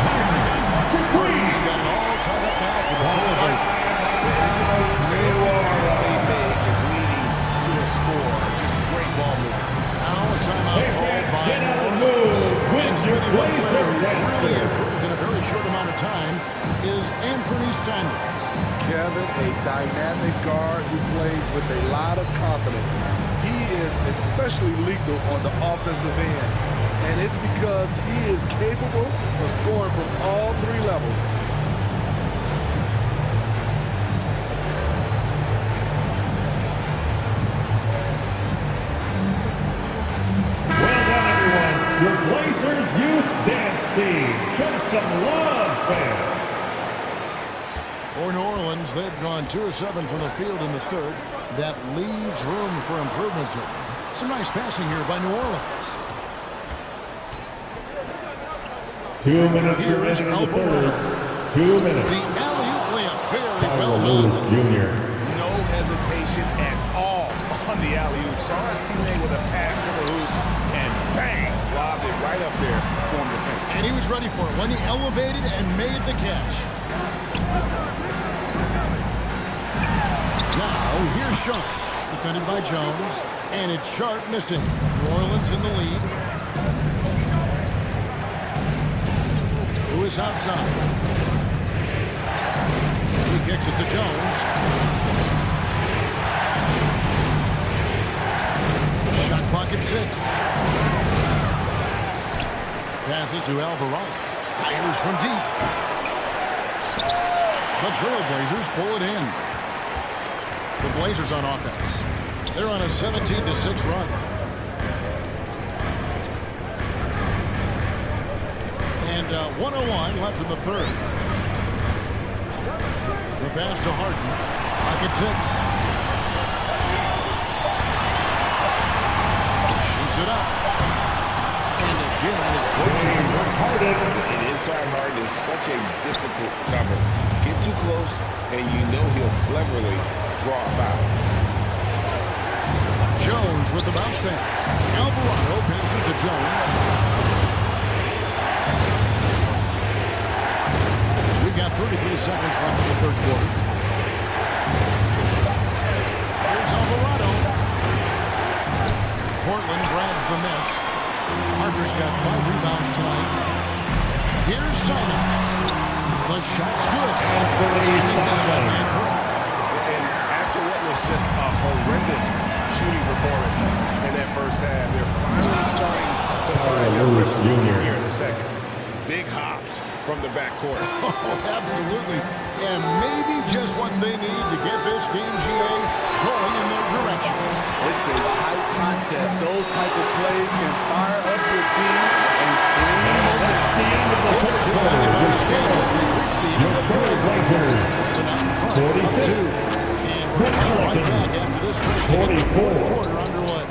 Speaker 12: Harden's got it all tied up now for the Trailblazers.
Speaker 16: It just seems that every pass they make is leading to a score. Just great ball movement.
Speaker 12: Now a timeout called by New Orleans. And one player who's really improved in a very short amount of time is Anthony Simons.
Speaker 14: Kevin, a dynamic guard who plays with a lot of confidence. He is especially lethal on the offensive end. And it's because he is capable of scoring from all 3 levels.
Speaker 6: Your Blazers Youth Dance Team. Show some love, fans.
Speaker 12: For New Orleans, they've gone 2 of 7 from the field in the third. That leaves room for improvements here. Some nice passing here by New Orleans.
Speaker 6: 2 minutes remaining in the third. 2 minutes.
Speaker 12: The alley-oop layup, very well
Speaker 6: Lewis
Speaker 12: done.
Speaker 6: Jr.
Speaker 16: No hesitation at all on the alley-oop. Saw his teammate with a pass to the hoop, and bang, lobbed it right up there for him to finish.
Speaker 12: And he was ready for it when he elevated and made the catch. Now, here's Sharp, defended by Jones, and it's Sharp missing. New Orleans in the lead. Lewis outside. He kicks it to Jones. Shot clock at 6. Passes to Alvarado. Fires from deep. The Trailblazers pull it in. The Blazers on offense. They're on a 17-6 run. And 1:01 left in the third. The pass to Harden. Clock at 6. Shoots it up. And again, it's
Speaker 16: Harden. And inside Harden is such a difficult cover. Get too close, and you know he'll cleverly draw a foul.
Speaker 12: Jones with the bounce pass. Alvarado passes to Jones. We've got about 33 seconds left in the third quarter. Here's Alvarado. Portland grabs the miss. Harper's got 5 rebounds tonight. Here's Simon. The shot's good. He's got 9 points.
Speaker 17: And after what was just a horrendous shooting performance in that first half, they're finally starting to find their rhythm here in the second. Big hops from the backcourt.
Speaker 12: Oh, absolutely. And maybe just what they need to get this game, GA, going in their direction.
Speaker 14: It's a tight contest. Those type of plays can fire up your team and swing the
Speaker 12: 44 underway.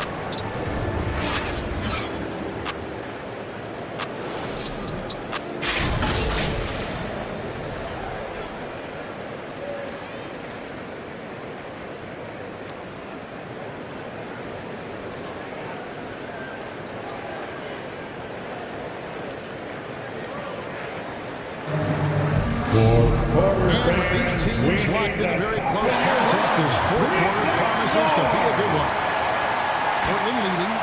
Speaker 12: These teams locked in a very close contest. This fourth quarter promises to be a good one. Portland leading.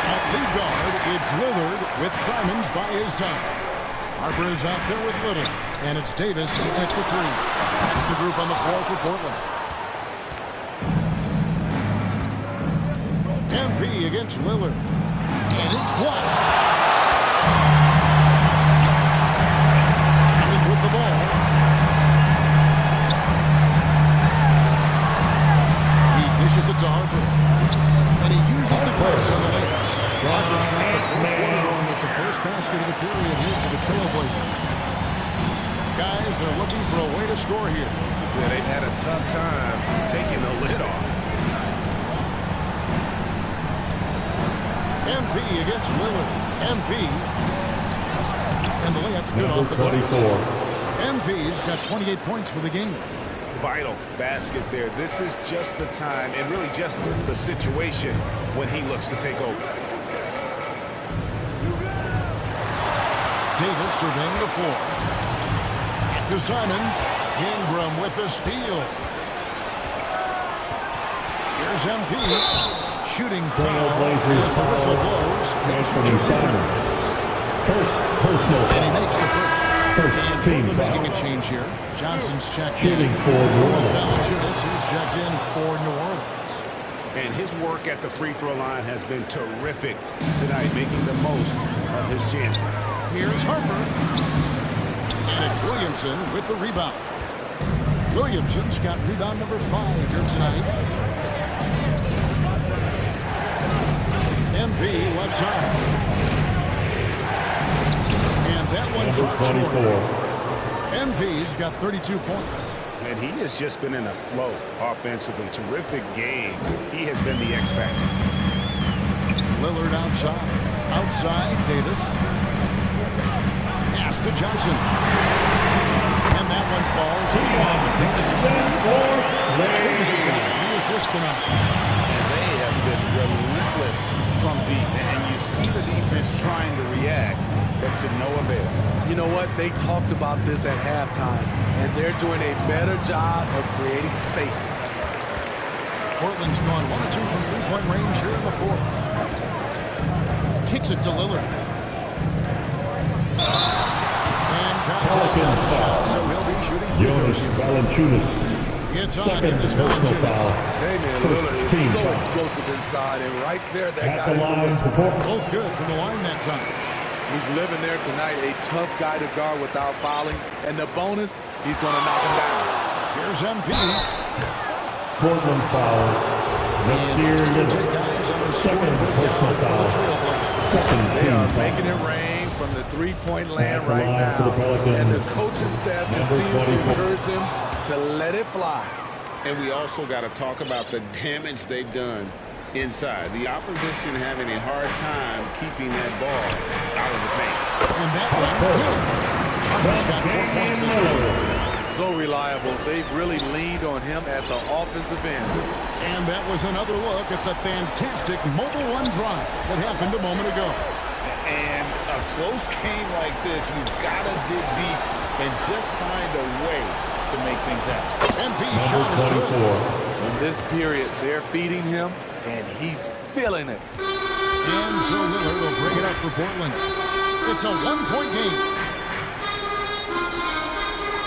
Speaker 12: At lead guard, it's Lillard with Simons by his side. Harper is out there with Little, and it's Davis at the 3. That's the group on the floor for Portland. MP against Lillard, and it's White. Simons with the ball. Dishes it to Harper. And he uses the press on the lane. Harper's got the fourth quarter going with the first basket of the period here for the Trailblazers. Guys, they're looking for a way to score here.
Speaker 17: Yeah, they've had a tough time taking the lid off.
Speaker 12: MP against Lillard. MP. And the layup's good off the glass. MP's got 28 points for the game.
Speaker 17: Vital basket there. This is just the time and really just the situation when he looks to take over.
Speaker 12: Davis surveying the floor. To Simons. Ingram with the steal. Here's MP. Shooting foul. The whistle blows.
Speaker 6: First personal foul.
Speaker 12: And he makes the first.
Speaker 6: First team foul.
Speaker 12: Making a change here. Johnson's checked
Speaker 6: Shooting
Speaker 12: in.
Speaker 6: for New Orleans.
Speaker 12: He's checked in for New Orleans.
Speaker 17: And his work at the free throw line has been terrific tonight, making the most of his chances.
Speaker 12: Here's Harper. And it's Williamson with the rebound. Williamson's got rebound number 5 here tonight. MP left side. And that one drops for him. MP's got 32 points.
Speaker 17: And he has just been in a flow offensively. Terrific game. He has been the X factor.
Speaker 12: Lillard outside. Outside, Davis. Pass to Johnson. And that one falls. Davis is got 3 assists tonight.
Speaker 17: And they have been relentless from deep. And you see the defense trying to react, but to no avail.
Speaker 14: You know what? They talked about this at halftime, and they're doing a better job of creating space.
Speaker 12: Portland's gone 1 or 2 from three-point range here in the fourth. Kicks it to Lillard. And contact on the shot, so he'll be shooting free throws here. It's on him, this Valanciunas.
Speaker 14: Hey, man, Lillard is so explosive inside, and right there, that guy.
Speaker 12: Both good from the line that time.
Speaker 14: He's living there tonight, a tough guy to guard without fouling. And the bonus, he's going to knock him down.
Speaker 12: Here's MP.
Speaker 6: Portland foul. Nasir Little. Second personal foul. Second
Speaker 14: They
Speaker 6: team
Speaker 14: are
Speaker 6: foul.
Speaker 14: making it rain from the three-point land
Speaker 6: At the
Speaker 14: right
Speaker 6: line
Speaker 14: now.
Speaker 6: for the Pelicans.
Speaker 14: And the coaching staff
Speaker 6: Number
Speaker 14: continues to
Speaker 6: 24.
Speaker 14: encourage them to let it fly.
Speaker 17: And we also got to talk about the damage they've done inside. The opposition having a hard time keeping that ball out of the paint.
Speaker 12: And that one Harper's got 4 points this quarter.
Speaker 14: So reliable. They've really leaned on him at the offensive end.
Speaker 12: And that was another look at the fantastic mobile run drive that happened a moment ago.
Speaker 16: And a close game like this, you've got to dig deep and just find a way to make things happen.
Speaker 12: MP shot is good.
Speaker 14: In this period, they're feeding him, and he's feeling it.
Speaker 12: And so Lillard will bring it up for Portland. It's a one-point game.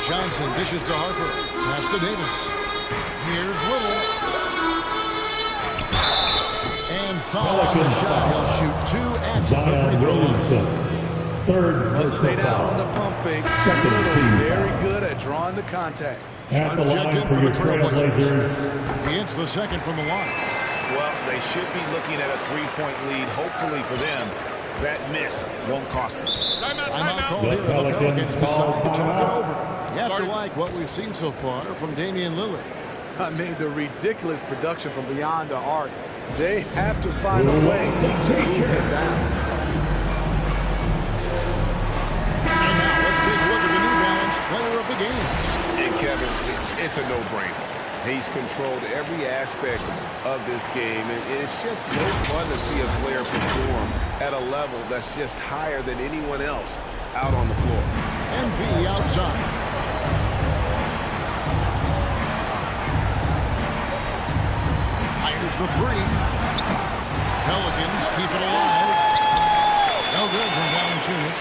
Speaker 12: Johnson dishes to Harper. Pass to Davis. Here's Little. And foul on the shot. He'll shoot 2 at the free throw line.
Speaker 6: Third
Speaker 14: Let's stay down
Speaker 6: foul.
Speaker 14: on the pump fake.
Speaker 6: Second team
Speaker 14: Very
Speaker 6: foul.
Speaker 14: good at drawing the contact.
Speaker 6: At the
Speaker 12: Checked
Speaker 6: line
Speaker 12: in
Speaker 6: for
Speaker 12: for
Speaker 6: your
Speaker 12: the Trailblazers.
Speaker 6: Trailblazers.
Speaker 12: He hits the second from the line.
Speaker 16: Well, they should be looking at a 3-point lead. Hopefully for them, that miss won't cost them.
Speaker 12: Timeout call here. The Pelicans decide to talk it over. You have to like what we've seen so far from Damian Lillard.
Speaker 14: I mean, the ridiculous production from beyond the arc. They have to find a way to move him down.
Speaker 12: And now let's take a look at the New Balance player of the game.
Speaker 16: And Kevin, it's a no-brainer. He's controlled every aspect of this game, and it's just so fun to see a player perform at a level that's just higher than anyone else out on the floor.
Speaker 12: MP outside. Fires the three. Pelicans keep it alive. No good from Valanciunas.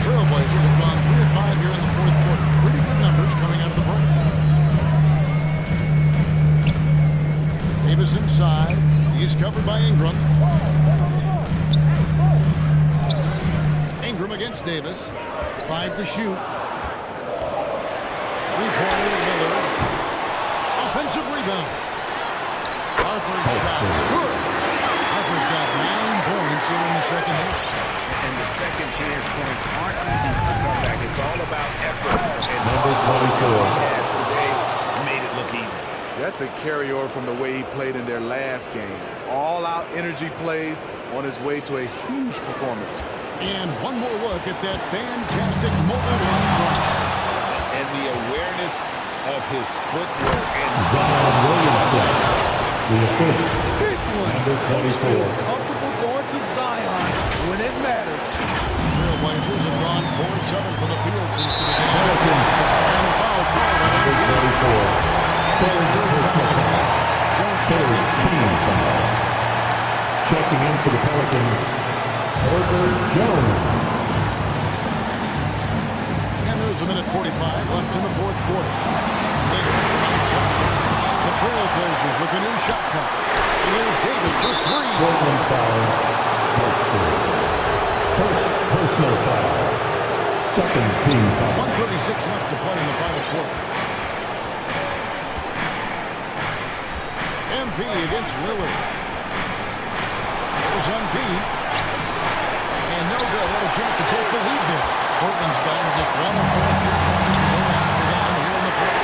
Speaker 12: Trailblazers have gone 3 of 5 here in the fourth quarter. Pretty good numbers coming out of the break. Davis inside. He's covered by Ingram. Ingram against Davis. 5 to shoot. Three-pointer Lillard. Offensive rebound. Harper's shot is good. Harper's got 9 points here in the second half.
Speaker 16: And the second chance points aren't easy to come back. It's all about effort. And
Speaker 6: Number 24.
Speaker 16: he has today made it look easy.
Speaker 14: That's a carryover from the way he played in their last game. All-out energy plays on his way to a huge performance.
Speaker 12: And one more look at that fantastic mobile run drive.
Speaker 16: And the awareness of his footwork and
Speaker 6: Zion Williamson. The assist.
Speaker 14: Big one.
Speaker 6: Number 24.
Speaker 14: Comfortable going to Zion when it matters.
Speaker 12: Trailblazers have gone 4 of 7 from the field since the beginning.
Speaker 6: Pelicans foul.
Speaker 12: And a foul call.
Speaker 6: Number 24. Third personal foul. Third team foul. Checking in for the Pelicans, Herbert Jones.
Speaker 12: And there's a minute 45 left in the fourth quarter. Davis from outside. The Trailblazers with a new shot clock. And here's Davis for 3.
Speaker 6: Portland foul. First personal foul. Second team foul.
Speaker 12: 1:36 left to play in the final quarter. MP against Lillard. There's MP. And no good. What a chance to take the lead there. Portland's down to just 1 of 4 3-pointers. Down here in the fourth.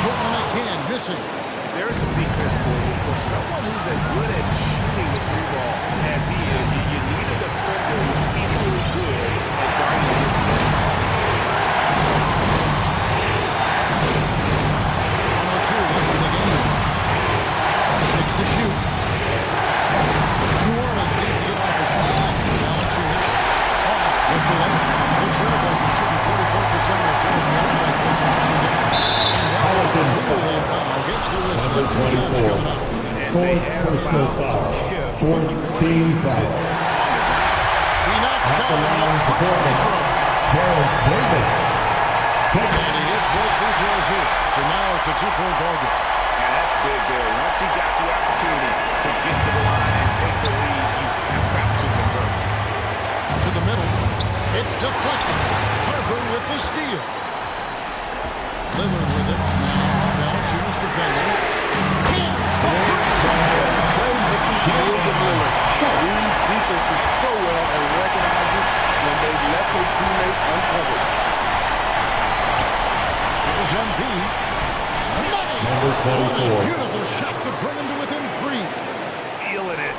Speaker 12: Portland again missing.
Speaker 16: there's some defense for you. For someone who's as good at shooting the three ball as he is, you need a defender who's equally good at guarding his team.
Speaker 12: 102 left in the game. 6 to shoot. New Orleans needs to get off the shot. Valanciunas off with the layup. The Trailblazers shooting 44% of their field goal offense this season. And that was a foul against the wrist.
Speaker 6: Number 24. Fourth personal foul. Fourth team foul. At the line for Portland, Terrence Davis.
Speaker 12: And he hits both free throws here. So now it's a 2-point ball game.
Speaker 16: And that's big there. Once he got the opportunity to get to the line and take the lead, you have got to convert.
Speaker 12: To the middle. It's deflected. Harper with the steal. Lillard with it. Now Valanciunas defending. Hands the
Speaker 14: Reads defenses so well and recognizes when they left their teammate uncovered.
Speaker 12: Here's MP.
Speaker 6: Number 24.
Speaker 12: Beautiful shot to bring him to within 3.
Speaker 16: Feeling it.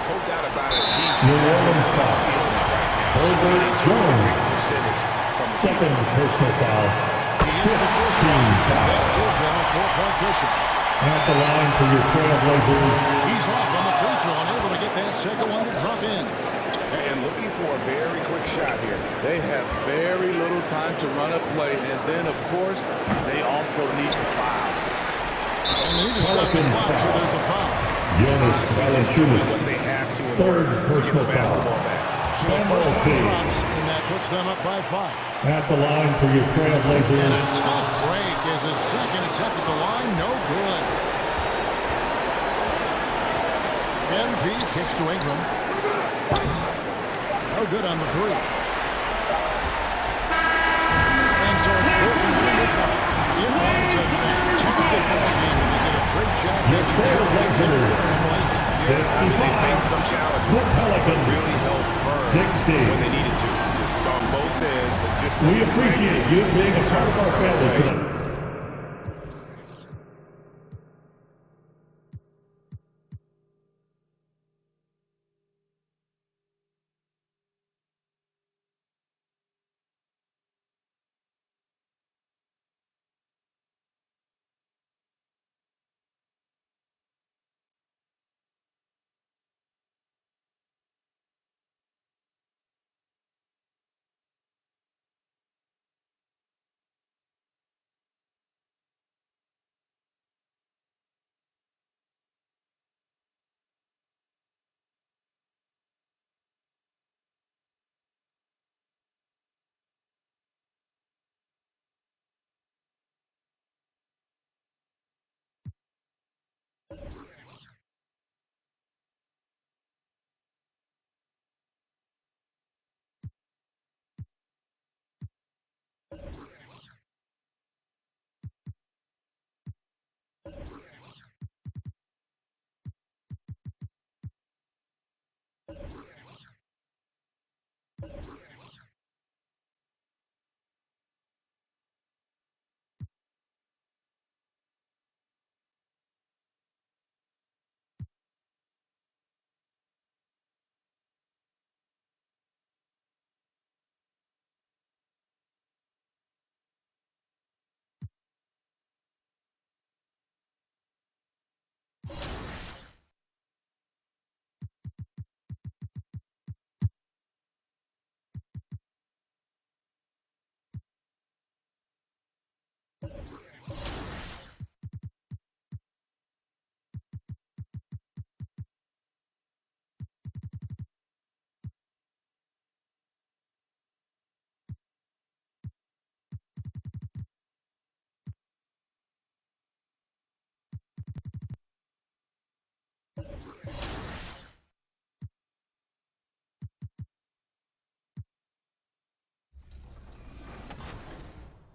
Speaker 16: No doubt about it. He's
Speaker 6: New Orleans foul. Herbert Jones.
Speaker 16: percentage from the
Speaker 6: Second personal foul.
Speaker 12: He hits the first
Speaker 6: Team
Speaker 12: one.
Speaker 6: foul.
Speaker 12: That gives them a 4-point cushion.
Speaker 6: At the line for your Trailblazers,
Speaker 12: He's off on the free throw and able to get that second one to drop in.
Speaker 14: They have very little time to run a play, and then, of course, they also need to foul.
Speaker 12: And he just got the clock, so there's a foul.
Speaker 6: Jonas Valanciunas,
Speaker 16: What they have to in
Speaker 6: third
Speaker 16: order to
Speaker 6: personal
Speaker 16: get the basketball back.
Speaker 12: So first one drops, and that puts them up by 5.
Speaker 6: at the line for your
Speaker 12: And a
Speaker 6: Trailblazers.
Speaker 12: tough break is his second attempt at the line. No good. MP kicks to Ingram. No good on the 3. And so it's broken through this one. It was a fantastic ball game, and they did a great job making sure they get it late.
Speaker 16: They faced some challenges, but really held firm
Speaker 6: 60.
Speaker 16: when they needed to. On both ends, and just
Speaker 6: We appreciate you being a part of our family tonight.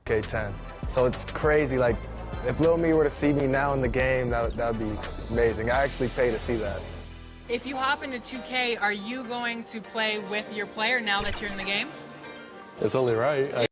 Speaker 11: K10. So it's crazy. Like, if Lil Me were to see me now in the game, that would be amazing. I actually pay to see that.
Speaker 9: If you hop into 2K, are you going to play with your player now that you're in the game?
Speaker 18: It's only right.